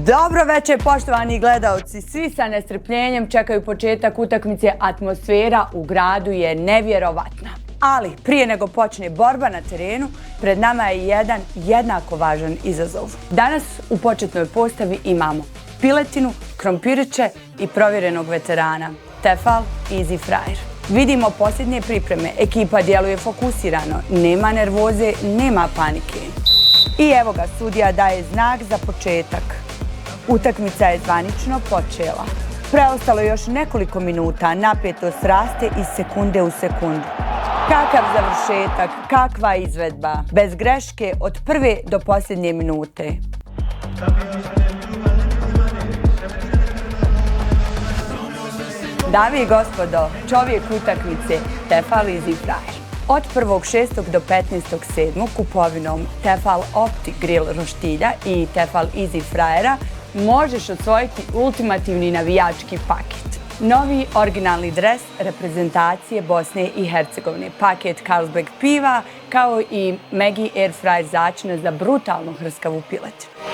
Dobro večer, poštovani gledalci. Svi sa nestrpljenjem čekaju početak utakmice. Atmosfera u gradu je nevjerovatna. Ali prije nego počne borba na terenu, pred nama je jedan jednako važan izazov. Danas u početnoj postavi imamo piletinu, krompiriće i provjerenog veterana Tefal Easy Fryer. Vidimo posljednje pripreme, ekipa djeluje fokusirano, nema nervoze, nema panike. I evo ga, sudija daje znak za početak. Utakmica je zvanično počela. Preostalo je još nekoliko minuta, napetost raste iz sekunde u sekundu. Kakav završetak, kakva izvedba, bez greške od prve do posljednje minute. Dame i gospodo, čovjek utakmice Tefal Easy Fryer. Od 1.6. do 15.7. kupovinom Tefal Opti Grill roštilja i Tefal Easy Fryera možeš osvojiti ultimativni navijački paket. Novi originalni dres reprezentacije Bosne i Hercegovine, paket Carlsberg piva, kao i Maggi Air Fryer začina za brutalno hrskavu piletinu.